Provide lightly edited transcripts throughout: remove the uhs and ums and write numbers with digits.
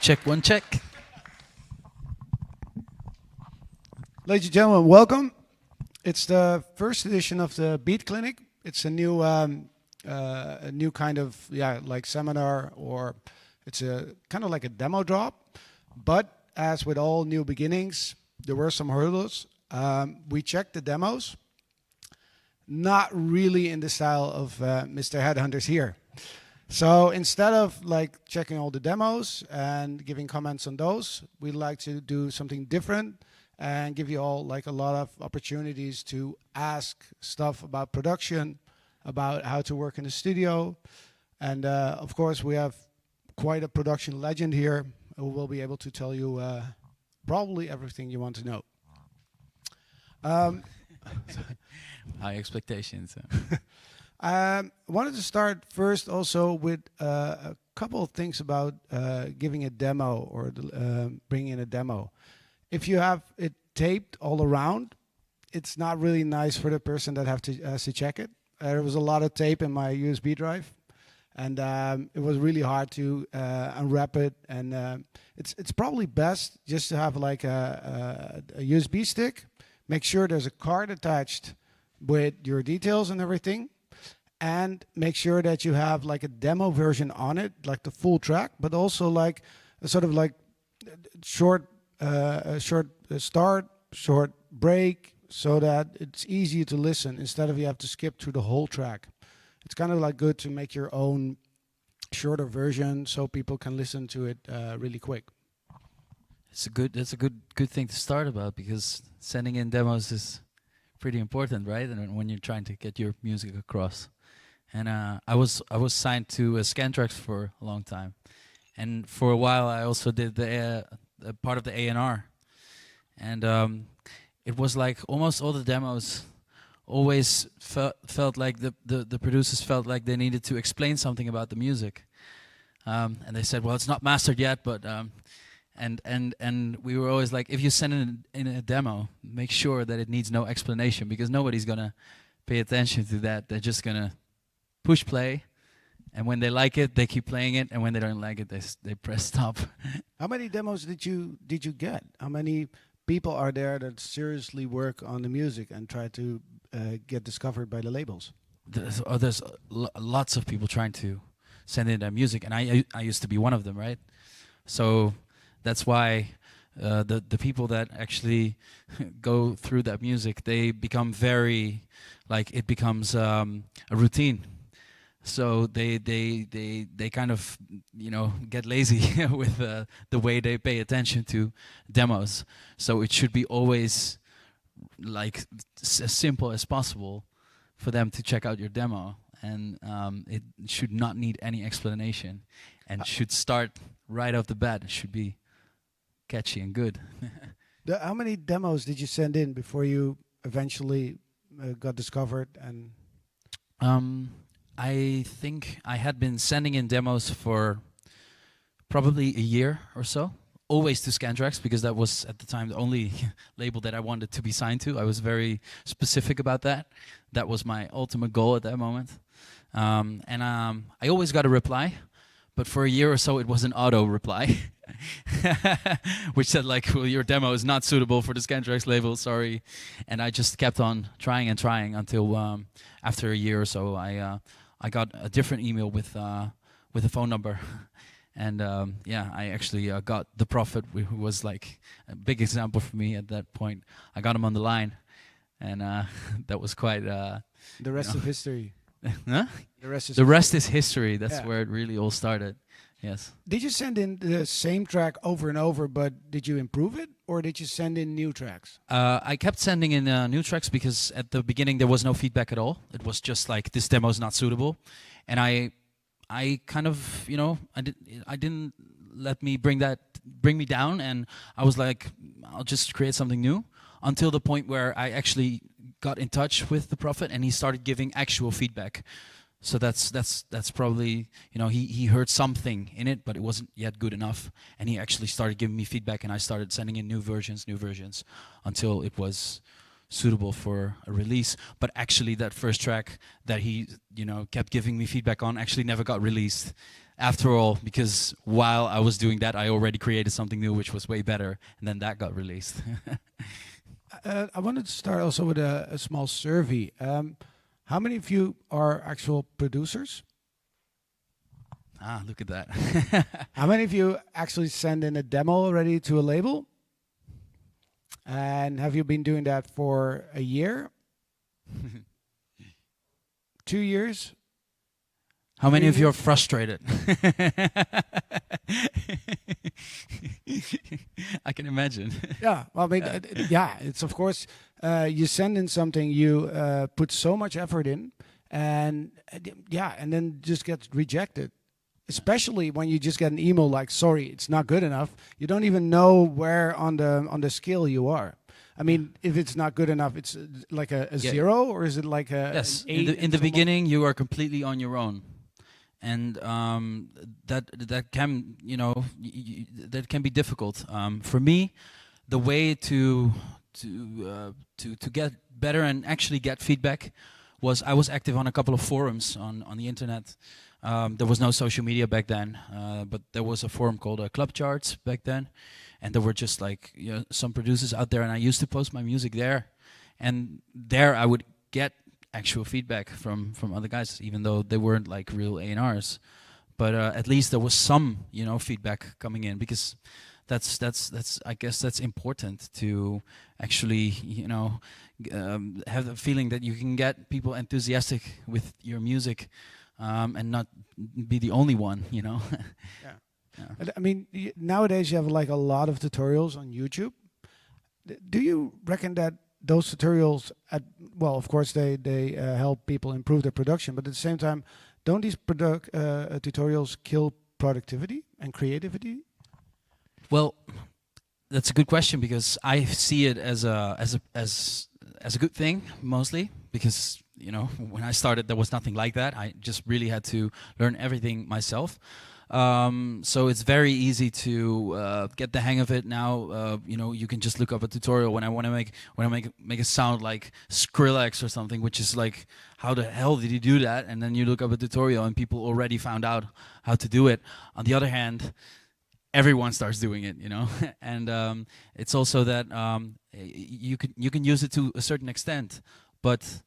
Check, one check. Ladies and gentlemen, welcome. It's the first edition of the Beat Clinic. It's a new kind of like seminar, or it's a kind of like a demo drop. But as with all new beginnings, there were some hurdles. We checked the demos, not really in the style of Mr. Headhunterz here. So instead of like checking all the demos and giving comments on those, we'd like to do something different and give you all like a lot of opportunities to ask stuff about production, about how to work in the studio. And of course, we have quite a production legend here who will be able to tell you probably everything you want to know. High expectations. Wanted to start first also with a couple of things about giving a demo or bringing in a demo. If you have it taped all around, it's not really nice for the person that has to check it. There was a lot of tape in my USB drive, and it was really hard to unwrap it. And it's probably best just to have like a USB stick. Make sure there's a card attached with your details and everything. And make sure that you have like a demo version on it, like the full track, but also like a sort of like short start, short break, so that it's easy to listen instead of you have to skip through the whole track. It's kind of like good to make your own shorter version so people can listen to it really quick. That's a good thing to start about, because sending in demos is pretty important, right? And when you're trying to get your music across. And I was signed to Scantraxx for a long time, and for a while I also did the part of the A&R, and it was like almost all the demos always felt like the producers felt like they needed to explain something about the music, and they said, well, it's not mastered yet, but and we were always like, if you send in a demo, make sure that it needs no explanation, because nobody's gonna pay attention to that. They're just gonna push play, and when they like it, they keep playing it, and when they don't like it, they press stop. How many demos did you get? How many people are there that seriously work on the music and try to get discovered by the labels? There's lots of people trying to send in their music, and I used to be one of them, right? So that's why the people that actually go through that music, they become very, like, it becomes a routine. So they kind of, you know, get lazy with the way they pay attention to demos. So it should be always like as simple as possible for them to check out your demo, and it should not need any explanation, and should start right off the bat. It should be catchy and good. How many demos did you send in before you eventually got discovered? And I think I had been sending in demos for probably a year or so, always to Scantraxx, because that was at the time the only label that I wanted to be signed to. I was very specific about that. That was my ultimate goal at that moment. And I always got a reply, but for a year or so it was an auto reply, which said like, well, your demo is not suitable for the Scantraxx label, sorry. And I just kept on trying and trying until after a year or so I got a different email with a phone number. And yeah, I actually got the Prophet, who was like a big example for me at that point. I got him on the line, and that was quite... the rest of history. Huh? The rest is history. That's where it really all started. Yes. Did you send in the same track over and over, but did you improve it, or did you send in new tracks? I kept sending in new tracks, because at the beginning there was no feedback at all. It was just like, this demo is not suitable, and I kind of, you know, I didn't let me bring me down, and I was like, I'll just create something new until the point where I actually got in touch with the prophet and he started giving actual feedback. So that's probably, you know, he heard something in it, but it wasn't yet good enough, and he actually started giving me feedback, and I started sending in new versions, until it was suitable for a release. But actually, that first track that he, you know, kept giving me feedback on actually never got released after all, because while I was doing that, I already created something new which was way better, and then that got released. I wanted to start also with a small survey. How many of you are actual producers? Ah, look at that. How many of you actually send in a demo already to a label? And have you been doing that for a year? 2 years? How many of you are frustrated? I can imagine. Yeah, well, I mean, yeah, it's of course, you send in something, you put so much effort in, and yeah, and then just gets rejected. Especially when you just get an email like, "Sorry, it's not good enough." You don't even know where on the scale you are. I mean, if it's not good enough, it's like a zero, or is it like a yes? an 8 In the beginning, you are completely on your own, and that can, you know, that can be difficult. For me, the way to get better and actually get feedback was I was active on a couple of forums on the internet. There was no social media back then, but there was a forum called Club Charts back then, and there were just like, you know, some producers out there, and I used to post my music there, and there I would get actual feedback from other guys, even though they weren't like real A&Rs. But at least there was some, you know, feedback coming in, because that's I guess that's important to actually, you know, have the feeling that you can get people enthusiastic with your music, and not be the only one, you know. Yeah. Yeah. I mean, nowadays you have like a lot of tutorials on YouTube. Do you reckon that those tutorials, well, of course they help people improve their production, but at the same time, don't these tutorials kill productivity and creativity? Well, that's a good question, because I see it as a good thing mostly, because, you know, when I started there was nothing like that. I just really had to learn everything myself. So it's very easy to get the hang of it now. You know, you can just look up a tutorial when I want to make a sound like Skrillex or something, which is like, how the hell did you do that? And then you look up a tutorial and people already found out how to do it. On the other hand, everyone starts doing it, you know. And it's also that you can use it to a certain extent, but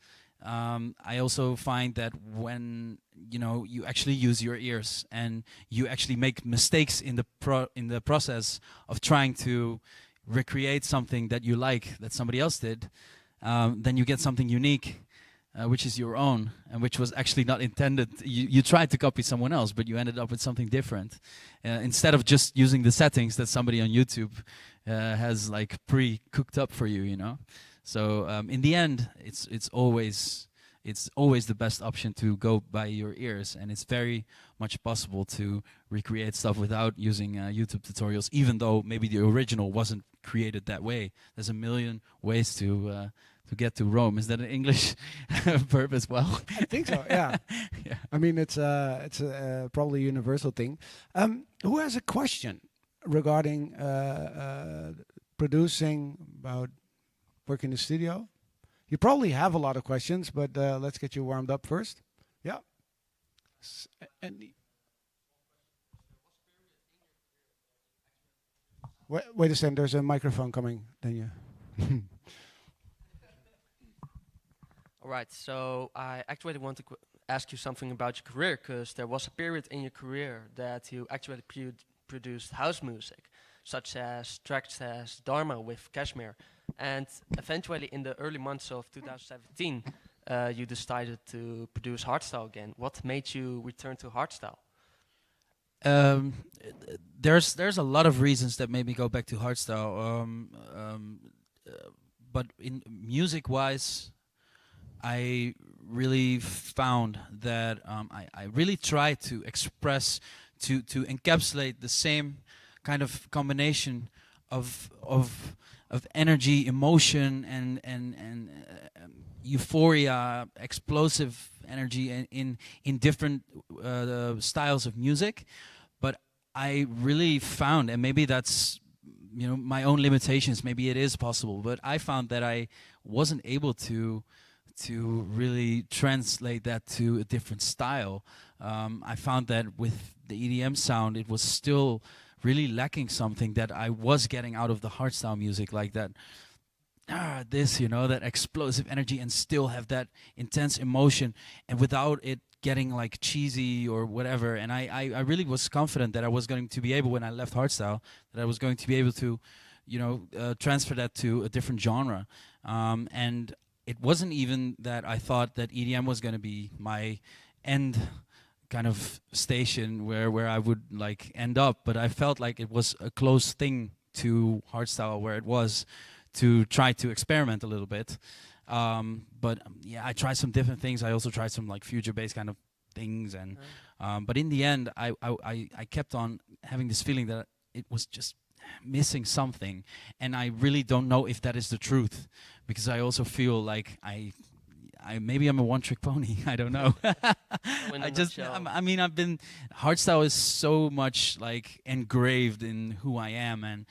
I also find that when, you know, you actually use your ears and you actually make mistakes in the process of trying to recreate something that you like that somebody else did, then you get something unique, which is your own, and which was actually not intended. You tried to copy someone else, but you ended up with something different, instead of just using the settings that somebody on YouTube has like pre-cooked up for you, you know. So in the end, it's always the best option to go by your ears, and it's very much possible to recreate stuff without using YouTube tutorials, even though maybe the original wasn't created that way. There's a million ways to get to Rome. Is that an English verb as well? I think so. Yeah. Yeah. I mean, it's probably a universal thing. Who has a question regarding producing, about work in the studio? You probably have a lot of questions, but let's get you warmed up first. Yeah. Wait a second, there's a microphone coming. Then you. All right, so I actually want to ask you something about your career, because there was a period in your career that you actually produced house music, such as tracks as Dharma with Kashmir. And eventually, in the early months of 2017, you decided to produce hardstyle again. What made you return to hardstyle? There's a lot of reasons that made me go back to hardstyle. But in music-wise, I really found that I really tried to express, to encapsulate the same kind of combination of of energy, emotion, and euphoria, explosive energy in different styles of music. But I really found, and maybe that's my own limitations. Maybe it is possible, but I found that I wasn't able to really translate that to a different style. I found that with the EDM sound, it was still really lacking something that I was getting out of the hardstyle music, like that. That explosive energy, and still have that intense emotion, and without it getting like cheesy or whatever. And I really was confident that I was going to be able, when I left hardstyle, that I was going to be able to, transfer that to a different genre. And it wasn't even that I thought that EDM was going to be my end kind of station where I would like end up, but I felt like it was a close thing to hardstyle, where it was to try to experiment a little bit. Yeah, I tried some different things. I also tried some like future-based kind of things, and but in the end, I kept on having this feeling that it was just missing something, and I really don't know if that is the truth, because I also feel like I maybe I'm a one-trick pony. I don't know. I've been hardstyle is so much like engraved in who I am, and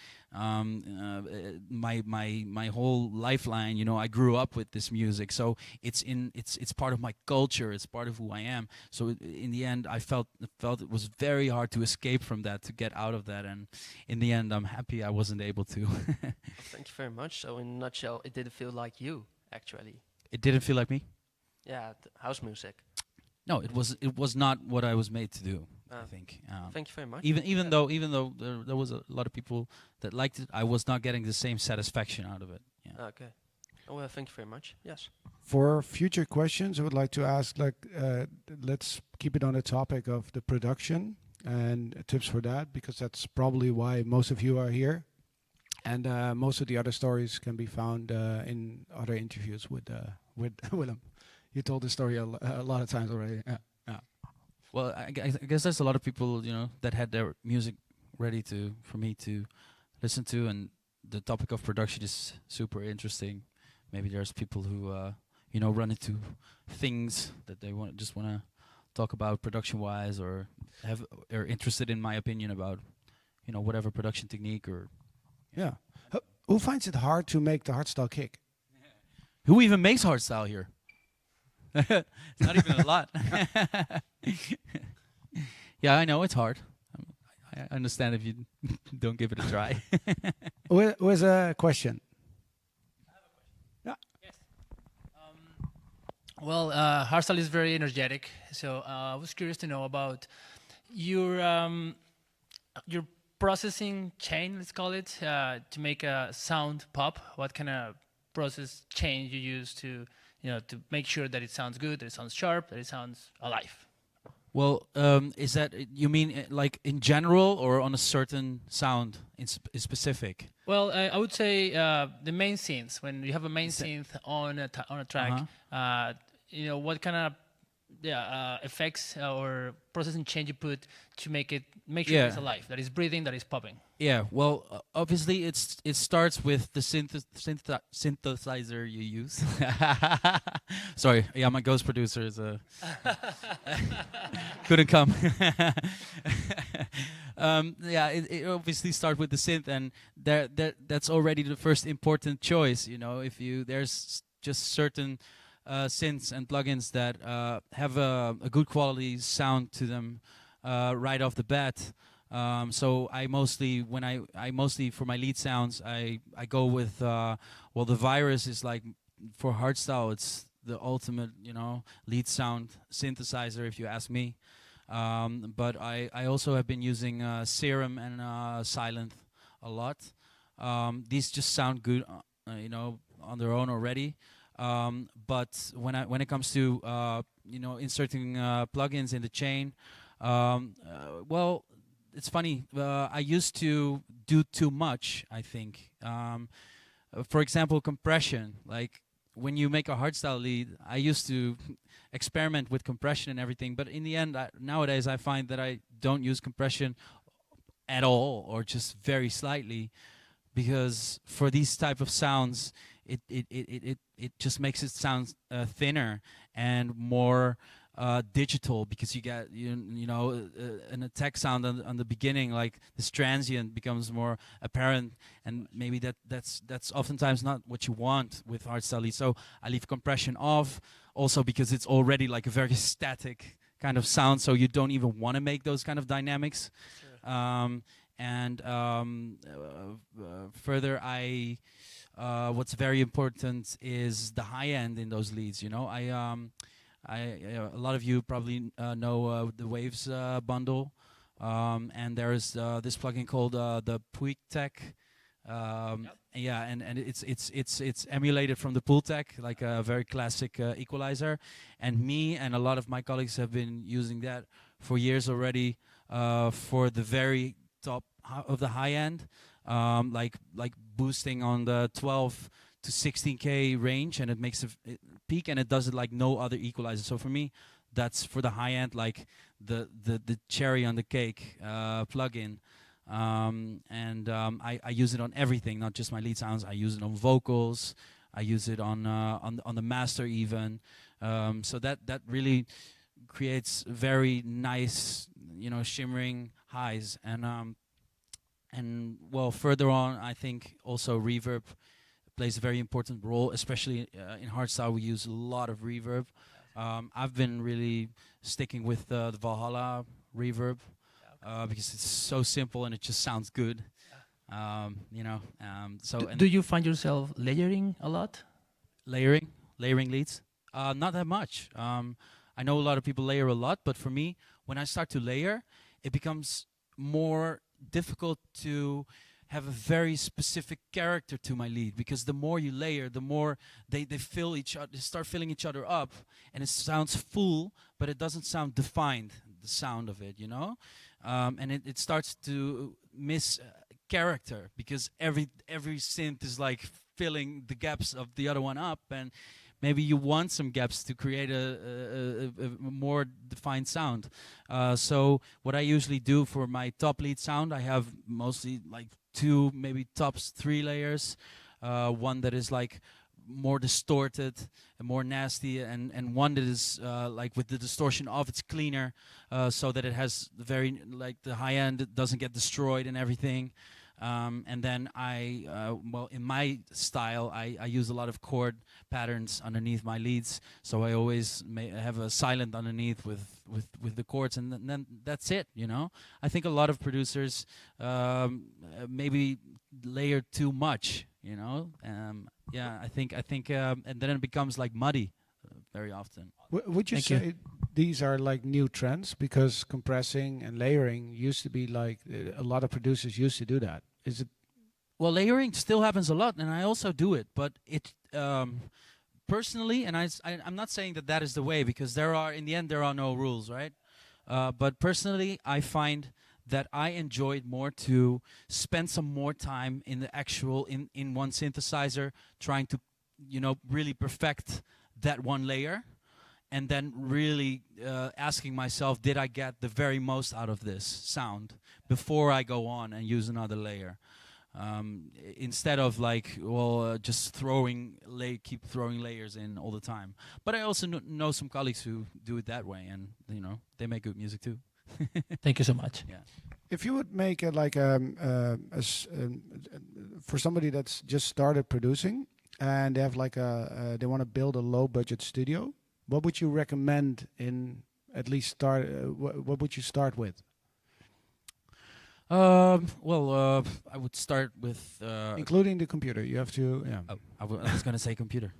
my whole lifeline. I grew up with this music, so it's part of my culture. It's part of who I am. So in the end, I felt it was very hard to escape from that, to get out of that, and in the end, I'm happy I wasn't able to. Well, thank you very much. So in a nutshell, it didn't feel like you actually. It didn't feel like me? Yeah, house music. No, it was not what I was made to do. I think. Thank you very much. Even though there was a lot of people that liked it, I was not getting the same satisfaction out of it. Yeah. Okay. Oh, well, thank you very much. Yes. For future questions, I would like to ask, let's keep it on the topic of the production and tips for that, because that's probably why most of you are here. And most of the other stories can be found in other interviews with Willem. You told the story a lot of times already. Yeah. Well, I guess there's a lot of people, that had their music ready for me to listen to, and the topic of production is super interesting. Maybe there's people who, run into things that they just want to talk about production-wise, or are interested in my opinion about, whatever production technique or. Yeah. Who finds it hard to make the hardstyle kick? Who even makes hardstyle here? It's not even a lot. Yeah, I know it's hard. I understand if you don't give it a try. Where's a question? I have a question. Yeah. Yes. Well, hardstyle is very energetic, so I was curious to know about your processing chain, let's call it, to make a sound pop. What kind of process chain you use to make sure that it sounds good, that it sounds sharp, that it sounds alive? Well, is that you mean like in general, or on a certain sound in specific? Well, I would say the main synths. When you have a main synth on a track, what kind of effects or processing change you put to make sure that it's alive, that it's breathing, that it's popping? Yeah, well, obviously it starts with the synthesizer you use. Sorry, yeah, my ghost producer is couldn't come. It obviously starts with the synth, and that's already the first important choice. If there's just certain synths and plugins that have a good quality sound to them right off the bat. So I mostly for my lead sounds I go with the Virus is like, for hardstyle it's the ultimate lead sound synthesizer, if you ask me. But I also have been using Serum and Silent a lot. These just sound good on their own already. But when it comes to inserting plugins in the chain, well, it's funny. I used to do too much, I think. For example, compression. Like when you make a hardstyle lead, I used to experiment with compression and everything. But in the end, nowadays I find that I don't use compression at all, or just very slightly, because for these type of sounds, it just makes it sound thinner and more digital, because you get an attack sound on the beginning, like this transient becomes more apparent, and maybe that's oftentimes not what you want with hardstyle leads. So I leave compression off, also because it's already like a very static kind of sound, so you don't even want to make those kind of dynamics. Sure. Further, what's very important is the high end in those leads. A lot of you probably know the Waves bundle, and there is this plugin called the Puig Tech. Yeah, and it's emulated from the Pultec, like a very classic equalizer. And me and a lot of my colleagues have been using that for years already, for the very top of the high end, like boosting on the 12 to 16K range, and it makes a peak, and it does it like no other equalizer. So for me, that's for the high end, like the cherry on the cake plugin. I use it on everything, not just my lead sounds. I use it on vocals. I use it on the master even. So that really creates very nice, shimmering highs. And well, further on, I think also reverb plays a very important role, especially in hardstyle. We use a lot of reverb. I've been really sticking with the Valhalla reverb. Because it's so simple and it just sounds good. Do you find yourself layering a lot? Layering leads? Not that much. I know a lot of people layer a lot, but for me, when I start to layer, it becomes more difficult to have a very specific character to my lead, because the more you layer, the more they fill each other, they start filling each other up, and it sounds full, but it doesn't sound defined, the sound of it, and it starts to miss character, because every synth is like filling the gaps of the other one up, and maybe you want some gaps to create a more defined sound. So what I usually do for my top lead sound, I have mostly like 2, maybe tops 3 layers. One that is like more distorted and more nasty, and one that is like with the distortion off, it's cleaner, so that it has very, like the high end, it doesn't get destroyed and everything. And then in my style, I use a lot of chord patterns underneath my leads, so I always have a silent underneath with the chords, and then that's it. I think a lot of producers maybe layer too much. Yeah, I think, and then it becomes like muddy very often. Would you say these are like new trends? Because compressing and layering used to be like, a lot of producers used to do that. Is it? Well, layering still happens a lot, and I also do it. But it personally, and I'm not saying that is the way, because in the end there are no rules, right? But personally, I find that I enjoyed more to spend some more time in the actual in one synthesizer, trying to really perfect that one layer, and then really asking myself, did I get the very most out of this sound before I go on and use another layer, instead of like, just keep throwing layers in all the time. But I also know some colleagues who do it that way, and they make good music too. Thank you so much. Yeah. If you would make it like for somebody that's just started producing and they have like they want to build a low budget studio, what would you recommend in at least start? What would you start with? I would start with including the computer. You have to. Yeah. Oh, I was gonna say computer.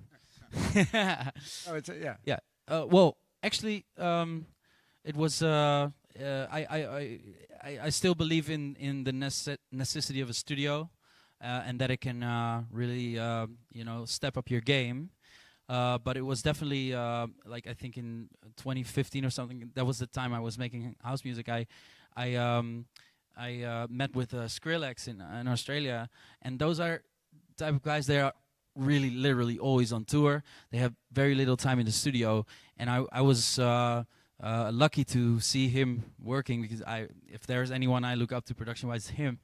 Oh, it's yeah. Yeah. Well, actually, it was. I still believe in the necessity of a studio, and that it can really step up your game. But it was definitely like, I think in 2015 or something. That was the time I was making house music. I met with Skrillex in Australia, and those are type of guys. They are really literally always on tour. They have very little time in the studio, and I was lucky to see him working, because if there's anyone I look up to production-wise, him.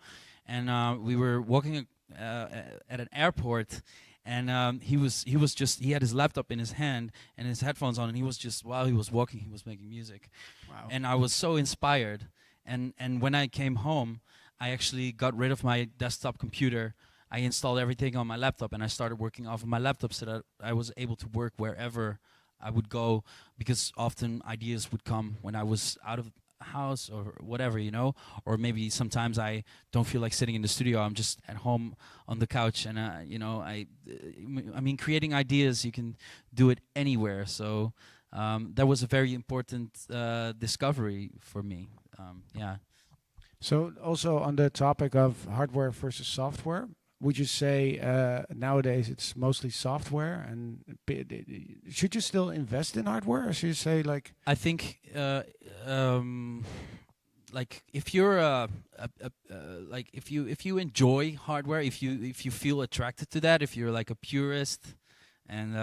And we were walking at an airport, and he had his laptop in his hand and his headphones on, and he was just, while he was walking, he was making music. Wow. And I was so inspired. And when I came home, I actually got rid of my desktop computer. I installed everything on my laptop, and I started working off of my laptop so that I was able to work wherever I would go, because often ideas would come when I was out of house or whatever, you know, or maybe sometimes I don't feel like sitting in the studio. I'm just at home on the couch, and you know, I mean, creating ideas, you can do it anywhere. So that was a very important discovery for me. Yeah. So also on the topic of hardware versus software, would you say nowadays it's mostly software, and should you still invest in hardware, or should you say like? I think like if you're like if you enjoy hardware, if you feel attracted to that, if you're like a purist, and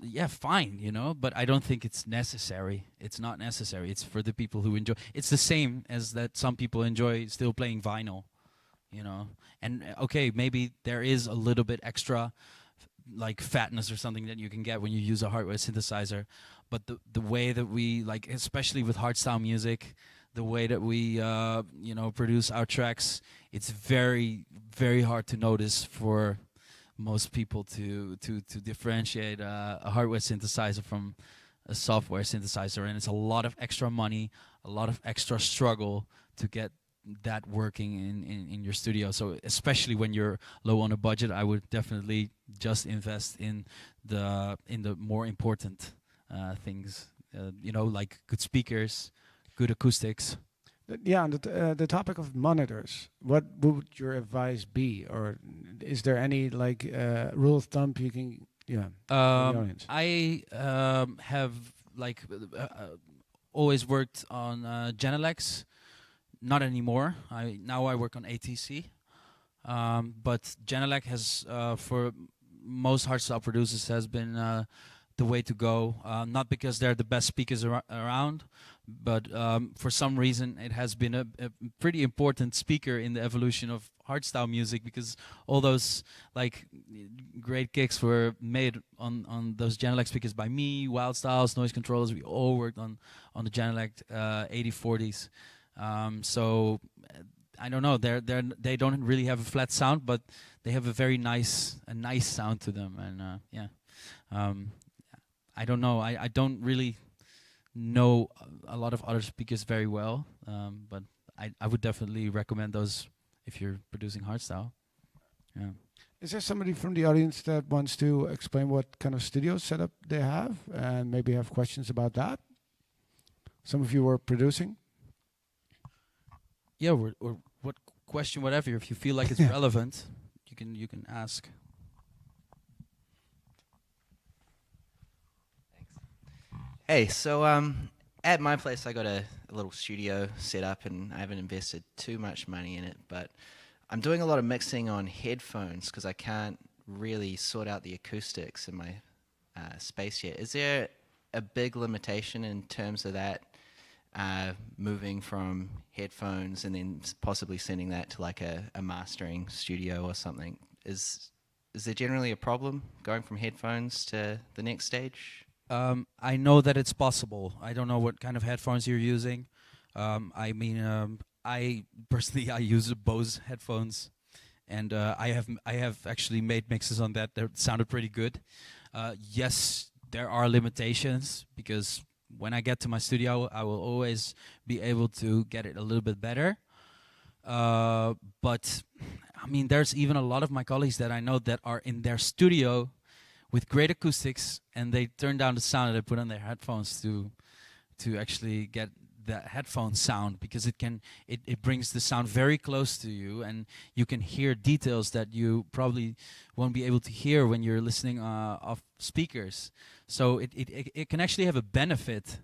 yeah, fine, you know. But I don't think it's necessary. It's not necessary. It's for the people who enjoy. It's the same as that some people enjoy still playing vinyl, you know. And okay, maybe there is a little bit extra like fatness or something that you can get when you use a hardware synthesizer, but the way that we, like, especially with hardstyle music, the way that we you know, produce our tracks, it's very, very hard to notice for most people to differentiate a hardware synthesizer from a software synthesizer. And it's a lot of extra money, a lot of extra struggle to get that working in your studio. So especially when you're low on a budget, I would definitely just invest in the more important things, you know, like good speakers, good acoustics. Yeah, on the topic of monitors, what would your advice be, or is there any like rule of thumb you can, yeah, for the audience? I have like always worked on Genelecs. Not anymore. Now I work on ATC. But Genelec has, for most hardstyle producers, has been the way to go. Not because they're the best speakers around, but for some reason it has been a pretty important speaker in the evolution of hardstyle music, because all those like great kicks were made on those Genelec speakers by me, Wild Styles, Noise Controllers. We all worked on the Genelec 8040s. So I don't know. They don't really have a flat sound, but they have a very nice sound to them. And yeah, I don't know. I don't really know a lot of other speakers very well, but I would definitely recommend those if you're producing hardstyle. Yeah. Is there somebody from the audience that wants to explain what kind of studio setup they have, and maybe have questions about that? Some of you were producing. Yeah, or what question, whatever. If you feel like it's relevant, you can ask. Hey, so at my place I got a little studio set up, and I haven't invested too much money in it, but I'm doing a lot of mixing on headphones because I can't really sort out the acoustics in my space yet. Is there a big limitation in terms of that, moving from headphones and then possibly sending that to like a mastering studio or something? Is there generally a problem going from headphones to the next stage? I know that it's possible. I don't know what kind of headphones you're using. I mean, I personally I use Bose headphones, and I have actually made mixes on that sounded pretty good. Yes, there are limitations, because when I get to my studio, I will always be able to get it a little bit better. But I mean, there's even a lot of my colleagues that I know that are in their studio with great acoustics, and they turn down the sound and they put on their headphones to actually get that headphone sound, because it brings the sound very close to you, and you can hear details that you probably won't be able to hear when you're listening off speakers. So it can actually have a benefit,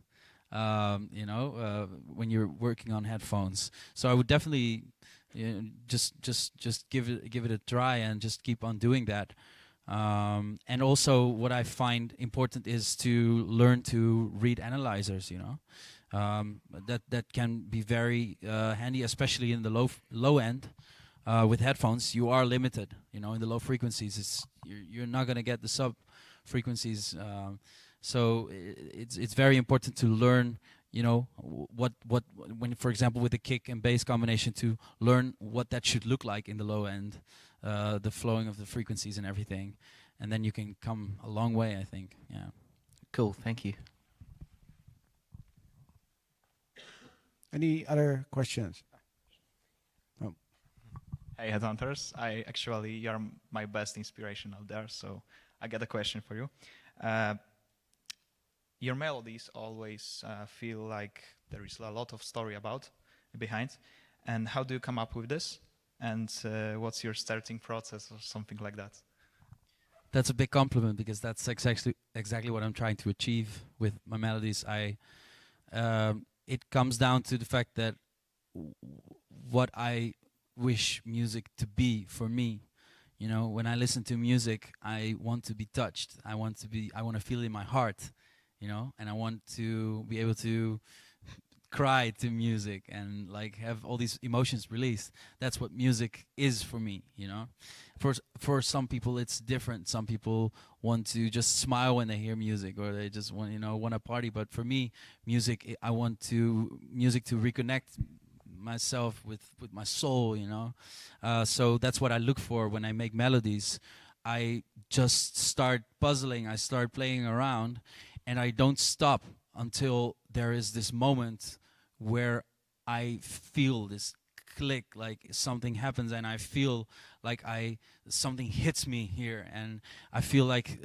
you know, when you're working on headphones. So I would definitely just give it a try and just keep on doing that. And also, what I find important is to learn to read analyzers. You know, that can be very handy, especially in the low end. With headphones, you are limited. You know, in the low frequencies, you're not gonna get the sub frequencies. So it's very important to learn. You know, what when, for example, with the kick and bass combination, to learn what that should look like in the low end, the flowing of the frequencies and everything, and then you can come a long way, I think. Yeah. Cool, thank you. Any other questions? Hey, Headhunterz. You're my best inspiration out there, so I got a question for you. Your melodies always feel like there is a lot of story behind. And how do you come up with this? And what's your starting process or something like that? That's a big compliment, because that's exactly what I'm trying to achieve with my melodies. It comes down to the fact that what I wish music to be for me. You know, when I listen to music, I want to be touched. I want to feel it in my heart, you know, and I want to be able to cry to music and like have all these emotions released. That's what music is for me, you know. For some people it's different. Some people want to just smile when they hear music, or they just want to party. But for me, music, I want music to reconnect myself with my soul, you know. So that's what I look for when I make melodies. I just start puzzling, I start playing around, and I don't stop until there is this moment where I feel this click, like something happens, and I feel like something hits me here, and I feel like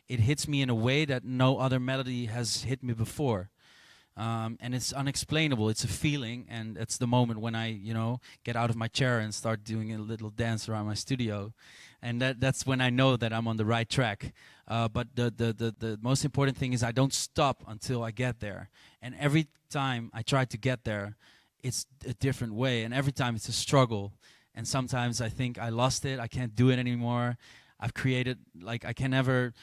it hits me in a way that no other melody has hit me before. And it's unexplainable. It's a feeling, and it's the moment when I, get out of my chair and start doing a little dance around my studio, and that's when I know that I'm on the right track. But the most important thing is I don't stop until I get there. And every time I try to get there, it's a different way, and every time it's a struggle. And sometimes I think I lost it. I can't do it anymore. I've created, I can never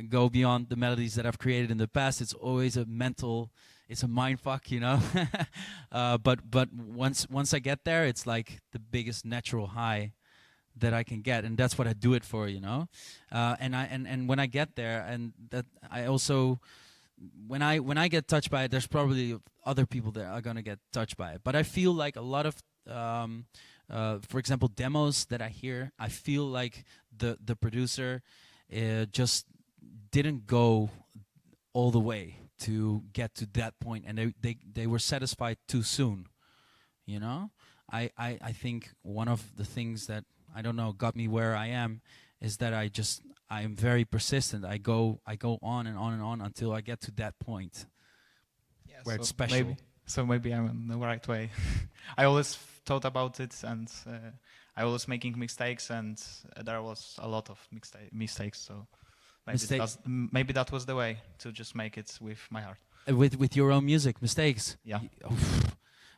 go beyond the melodies that I've created in the past. It's always it's a mind fuck, you know. But once I get there, it's like the biggest natural high that I can get, and that's what I do it for, you know. And when I get there, and that I also, when I get touched by it, there's probably other people that are gonna get touched by it. But I feel like a lot of for example, demos that I hear, I feel like the producer just didn't go all the way to get to that point, and they were satisfied too soon, you know. I think one of the things that, I don't know, got me where I am is that I am very persistent. I go on and on and on until I get to that point where it's special. Maybe I'm in the right way. I always thought about it, and I was making mistakes, and there was a lot of mistakes. So maybe that was the way to just make it with my heart. With your own music, mistakes. Yeah.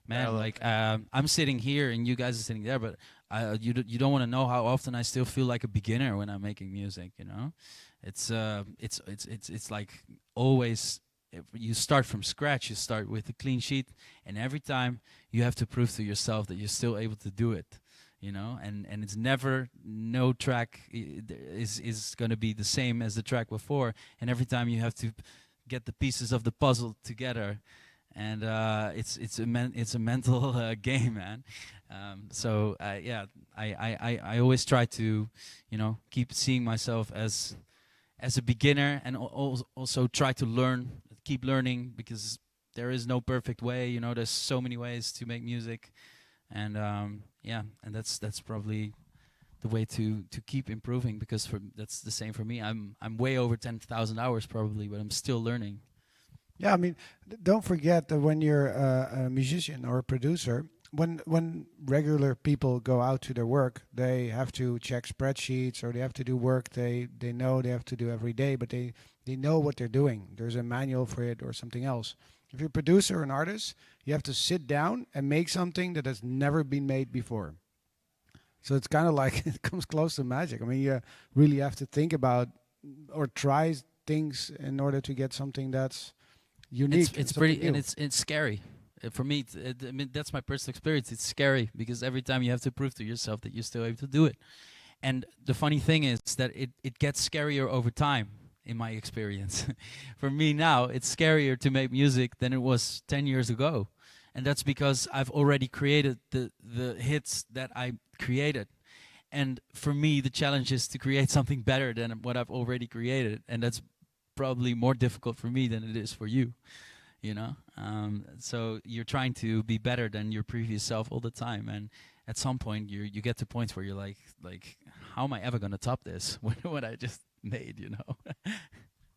Man, I'm sitting here and you guys are sitting there, but you don't want to know how often I still feel like a beginner when I'm making music. You know, it's like always. If you start from scratch, you start with a clean sheet, and every time you have to prove to yourself that you're still able to do it, you know. And it's never, no track is going to be the same as the track before, and every time you have to get the pieces of the puzzle together, and it's a mental game, man. So I always try to, keep seeing myself as a beginner, and also try to keep learning, because there is no perfect way, you know. There's so many ways to make music, and and that's probably the way to keep improving, because that's the same for me. I'm way over 10,000 hours probably, but I'm still learning. Yeah, I mean, don't forget that when you're a musician or a producer, when regular people go out to their work, they have to check spreadsheets, or they have to do work they know they have to do every day, but they know what they're doing. There's a manual for it or something else. If you're a producer or an artist, you have to sit down and make something that has never been made before. So it's kind of like, it comes close to magic. I mean, you really have to think about or try things in order to get something that's unique. It's pretty, and it's scary. For me, I mean, that's my personal experience. It's scary because every time you have to prove to yourself that you're still able to do it. And the funny thing is that it gets scarier over time, in my experience. For me now, it's scarier to make music than it was 10 years ago. And that's because I've already created the hits that I created. And for me, the challenge is to create something better than what I've already created. And that's probably more difficult for me than it is for you, you know? So you're trying to be better than your previous self all the time. And at some point, you get to points where you're like, how am I ever going to top this? What I just made, you know?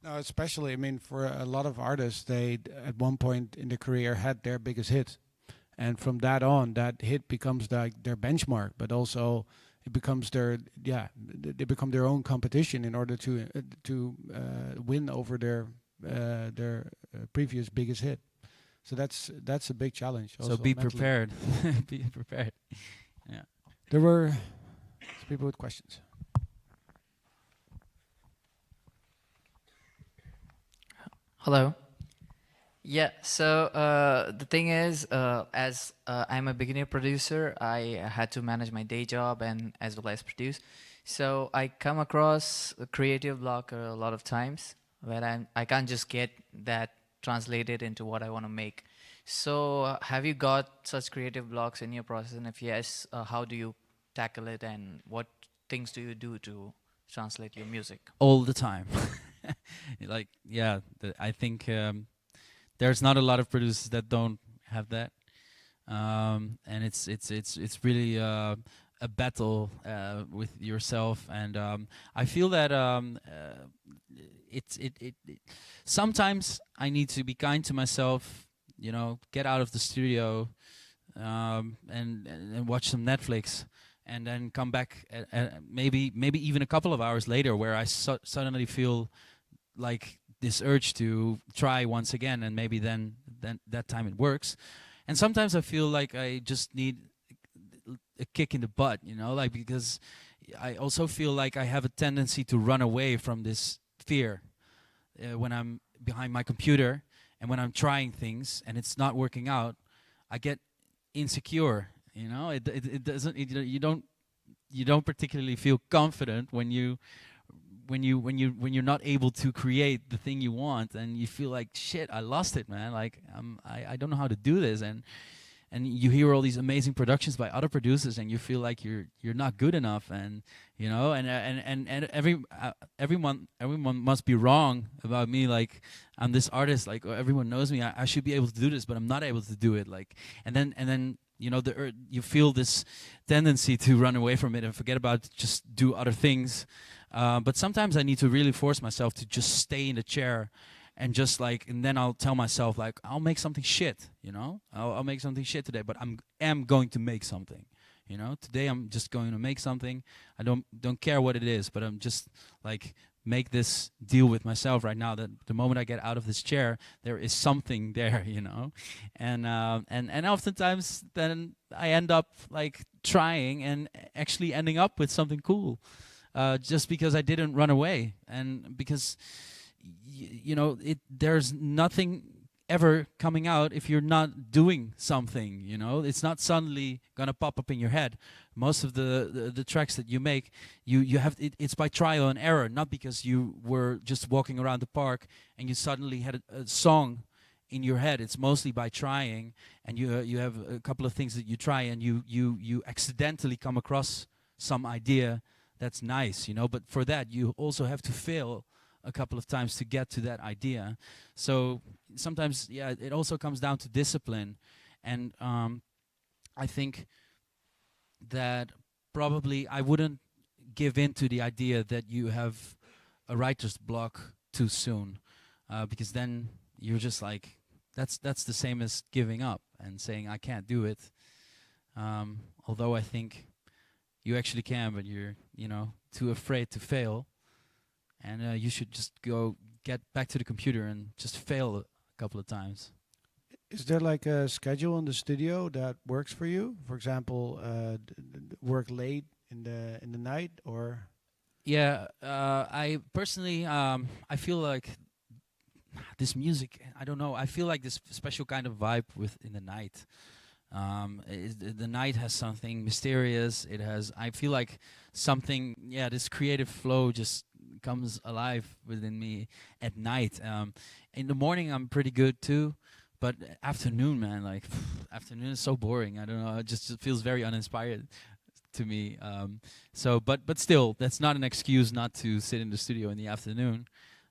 No, especially, I mean, for a lot of artists, they at one point in their career had their biggest hit. And from that on, that hit becomes like their benchmark, but also it becomes their, they become their own competition in order to win over their previous biggest hit. So that's a big challenge. So Also be mentally. prepared. Be prepared. Yeah. There were people with questions. Hello. Yeah, so the thing is, as I'm a beginner producer, I had to manage my day job and as well as produce. So I come across a creative block a lot of times where I can't just get that translated into what I want to make. So have you got such creative blocks in your process? And if yes, how do you tackle it and what things do you do to translate your music? All the time. Like, yeah, I think there's not a lot of producers that don't have that, and it's really a battle with yourself. And I feel that sometimes I need to be kind to myself, you know, get out of the studio and watch some Netflix. And then come back maybe even a couple of hours later, where I suddenly feel like this urge to try once again, and maybe then that time it works. And sometimes I feel like I just need a kick in the butt, you know, like, because I also feel like I have a tendency to run away from this fear when I'm behind my computer and when I'm trying things and it's not working out. I get insecure. You know, it doesn't. You don't particularly feel confident when you're not able to create the thing you want, and you feel like, shit, I lost it, man. Like I don't know how to do this, and you hear all these amazing productions by other producers, and you feel like you're not good enough, and you know, and everyone must be wrong about me. Like, I'm this artist, like everyone knows me. I should be able to do this, but I'm not able to do it. Like, and then. You know, you feel this tendency to run away from it and forget about it, just do other things. But sometimes I need to really force myself to just stay in the chair and just like, and then I'll tell myself like, I'll make something shit, you know? I'll make something shit today, but am going to make something, you know? Today I'm just going to make something. I don't care what it is, but I'm just like, make this deal with myself right now that the moment I get out of this chair, there is something there, you know, and oftentimes then I end up like trying and actually ending up with something cool, just because I didn't run away, and because you know, there's nothing ever coming out if you're not doing something, you know. It's not suddenly gonna pop up in your head. Most of the tracks that you make, you have it's by trial and error, not because you were just walking around the park and you suddenly had a song in your head. It's mostly by trying, and you have a couple of things that you try, and you accidentally come across some idea that's nice, you know. But for that, you also have to fail a couple of times to get to that idea. So sometimes, yeah, it also comes down to discipline. And I think that probably I wouldn't give in to the idea that you have a writer's block too soon, because then you're just like, that's the same as giving up and saying I can't do it. Although I think you actually can, but you're, you know, too afraid to fail. And you should just get back to the computer and just fail a couple of times. Is there like a schedule in the studio that works for you? For example, work late in the night, or? Yeah, I personally, I feel like this music, I don't know. I feel like this special kind of vibe with in the night. The night has something mysterious. It has. I feel like something. Yeah, this creative flow just comes alive within me at night. In the morning, I'm pretty good too, but afternoon, man, like afternoon is so boring. I don't know. It feels very uninspired to me. But still, that's not an excuse not to sit in the studio in the afternoon.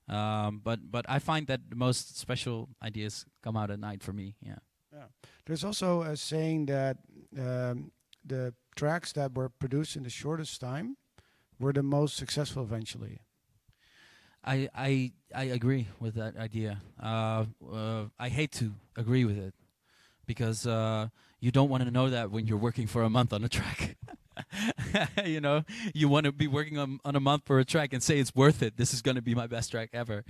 But I find that the most special ideas come out at night for me. Yeah. Yeah. There's also a saying that the tracks that were produced in the shortest time were the most successful eventually. I agree with that idea. I hate to agree with it because you don't want to know that when you're working for a month on a track. You know, you want to be working on a month for a track and say it's worth it. This is going to be my best track ever,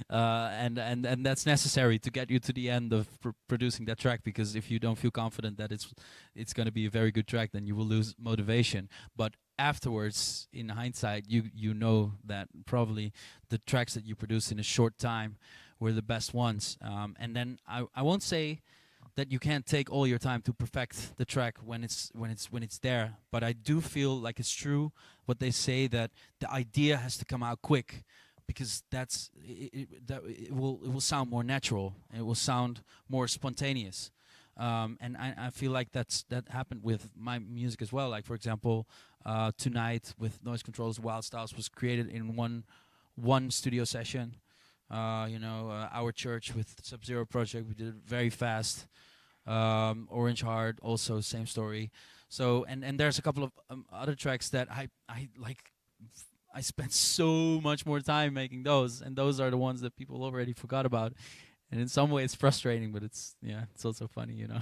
and that's necessary to get you to the end of producing that track. Because if you don't feel confident that it's going to be a very good track, then you will lose motivation. But afterwards, in hindsight, you know that probably the tracks that you produced in a short time were the best ones. And then I won't say that you can't take all your time to perfect the track when it's there, but I do feel like it's true what they say, that the idea has to come out quick, because that it will sound more natural, it will sound more spontaneous. And I feel like that happened with my music as well. Like, for example, Tonight with Noise Controls, Wild Styles was created in one studio session. Our Church with Sub-Zero Project, we did it very fast. Orange Heart, also same story. So and there's a couple of other tracks that I like. I spent so much more time making those, and those are the ones that people already forgot about. And in some way, it's frustrating, but it's also funny, you know.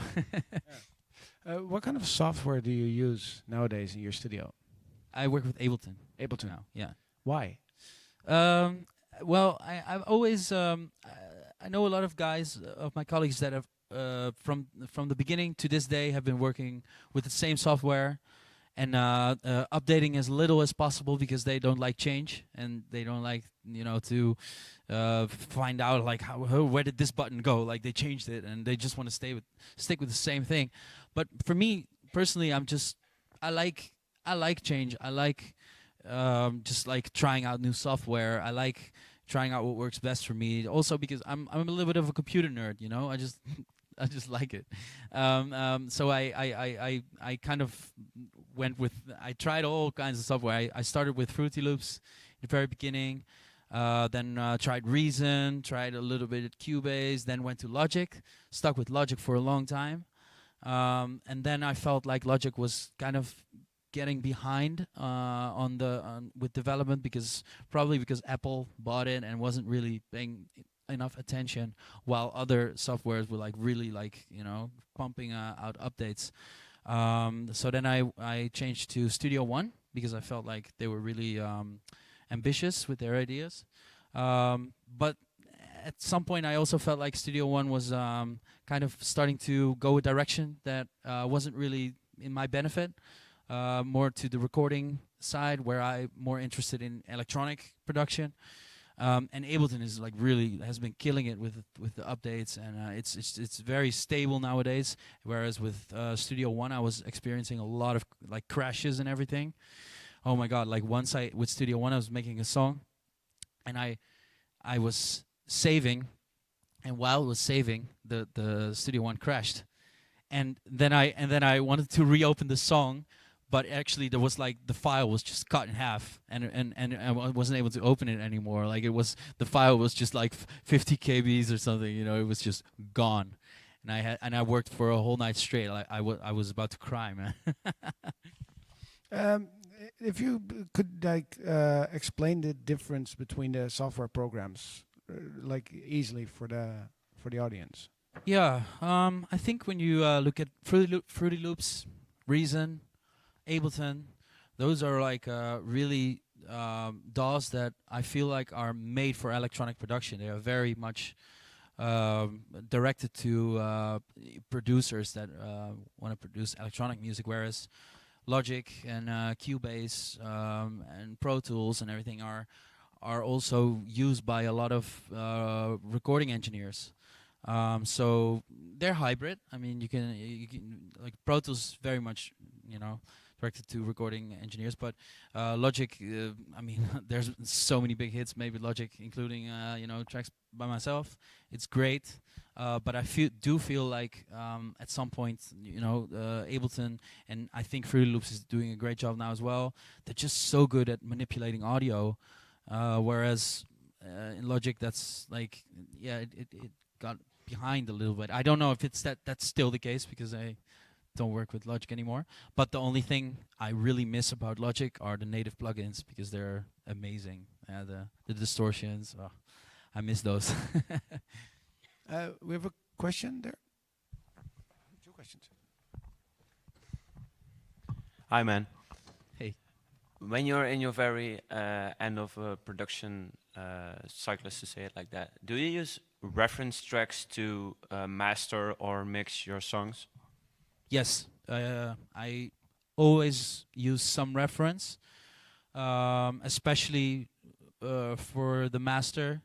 What kind of software do you use nowadays in your studio? I work with Ableton. Ableton. Now, yeah. Why? Well, I've always I know a lot of guys of my colleagues that have from the beginning to this day have been working with the same software and updating as little as possible, because they don't like change and they don't like to find out like where did this button go, like they changed it, and they just want to stick with the same thing. But for me personally, I like change. I like just like trying out new software. I like trying out what works best for me. Also because I'm a little bit of a computer nerd, you know. I just like it. So I kind of I tried all kinds of software. I started with Fruity Loops in the very beginning. Then tried Reason, tried a little bit at Cubase, then went to Logic, stuck with Logic for a long time. And then I felt like Logic was kind of getting behind with development, because Apple bought it and wasn't really paying enough attention, while other softwares were like really pumping out updates. So then I changed to Studio One, because I felt like they were really ambitious with their ideas. But at some point I also felt like Studio One was kind of starting to go a direction that wasn't really in my benefit. More to the recording side, where I'm more interested in electronic production. And Ableton is like really has been killing it with the updates, and it's very stable nowadays. Whereas with Studio One, I was experiencing a lot of like crashes and everything. Oh my god! Like once with Studio One, I was making a song, and I was saving, and while I was saving, the Studio One crashed, and then I wanted to reopen the song. But actually, there was like the file was just cut in half, and I wasn't able to open it anymore. Like the file was just like 50 kbs or something. You know, it was just gone, and I worked for a whole night straight. Like I was about to cry, man. If you could explain the difference between the software programs, like easily for the audience. Yeah, I think when you look at Fruity Loops, Reason, Ableton, those are like really DAWs that I feel like are made for electronic production. They are very much directed to producers that want to produce electronic music, whereas Logic and Cubase and Pro Tools and everything are are also used by a lot of recording engineers. So they're hybrid. I mean, you can like Pro Tools very much, you know, directed to recording engineers, but Logic, I mean, there's so many big hits, maybe Logic, including you know, tracks by myself. It's great, but I do feel like at some point, you know, Ableton, and I think Fruity Loops is doing a great job now as well. They're just so good at manipulating audio, whereas in Logic, that's like, yeah, it got behind a little bit. I don't know if it's that's still the case because I don't work with Logic anymore. But the only thing I really miss about Logic are the native plugins because they're amazing. The distortions, oh, I miss those. We have a question there. 2 questions. Hi, man. Hey. When you're in your very end of a production cycle, to say it like that, do you use reference tracks to master or mix your songs? Yes, I always use some reference, especially for the master,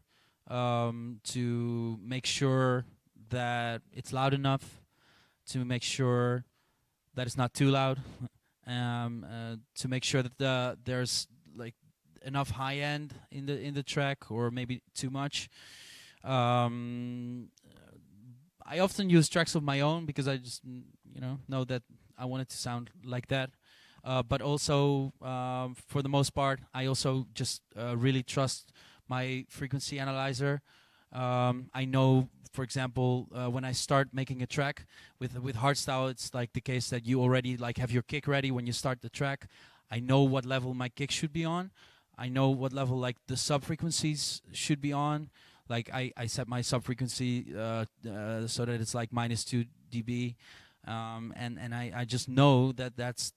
to make sure that it's loud enough, to make sure that it's not too loud, to make sure that there's like enough high end in the track, or maybe too much. I often use tracks of my own because I just know that I want it to sound like that. But also, for the most part, I also just really trust my frequency analyzer. I know, for example, when I start making a track with hardstyle, it's like the case that you already like have your kick ready when you start the track. I know what level my kick should be on. I know what level like the sub frequencies should be on. Like I set my sub frequency so that it's like -2 dB, and I just know that that's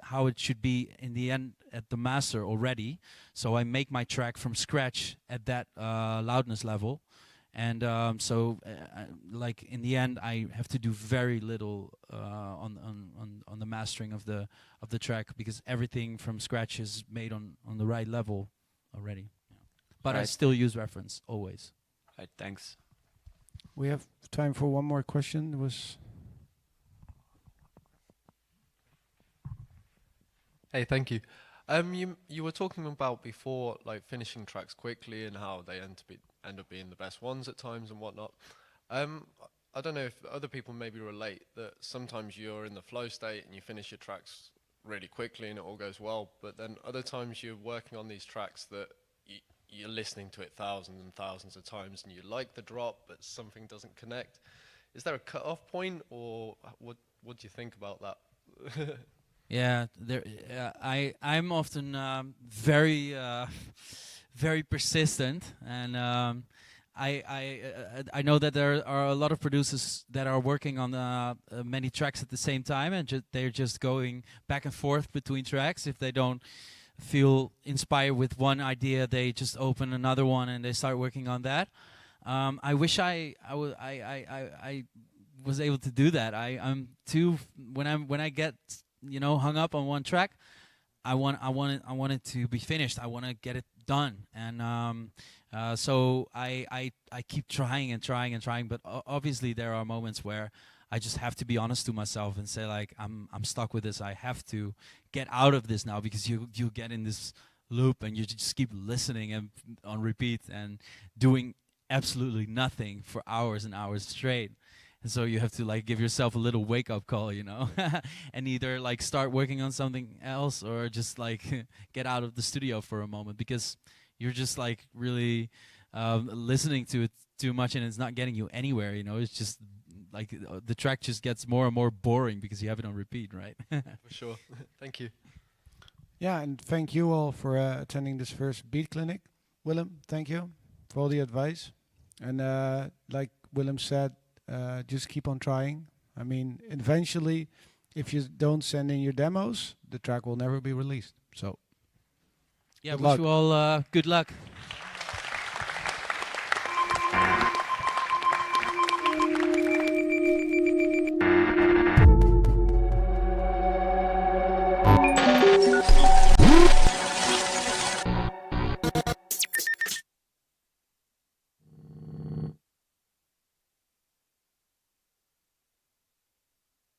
how it should be in the end at the master already. So I make my track from scratch at that loudness level, and like in the end I have to do very little on the mastering of the track because everything from scratch is made on the right level already. But I still use reference, always. Right, thanks. We have time for one more question. Hey, thank you. You were talking about before, like finishing tracks quickly and how they end up being the best ones at times and whatnot. I don't know if other people maybe relate that sometimes you're in the flow state and you finish your tracks really quickly and it all goes well, but then other times you're working on these tracks that you're listening to it thousands and thousands of times and you like the drop but something doesn't connect. Is there a cut-off point, or what do you think about that? Yeah, I'm often very very persistent, and I know that there are a lot of producers that are working on many tracks at the same time, and they're just going back and forth between tracks. If they don't feel inspired with one idea, they just open another one and they start working on that. I wish I was able to do that. I'm too when I get hung up on one track, I want it to be finished. I want to get it done, and so I keep trying and trying and trying. But obviously there are moments where I just have to be honest to myself and say, like, I'm stuck with this. I have to get out of this now, because you get in this loop and you just keep listening and on repeat and doing absolutely nothing for hours and hours straight. And so you have to like give yourself a little wake-up call, and either like start working on something else or just like get out of the studio for a moment, because you're just like really listening to it too much and it's not getting you anywhere. It's just like the track just gets more and more boring because you have it on repeat, right? For sure. Thank you. Yeah, and thank you all for attending this first Beat Clinic. Willem, thank you for all the advice. And like Willem said, just keep on trying. I mean, eventually, if you don't send in your demos, the track will never be released. So, yeah, wish you all good luck.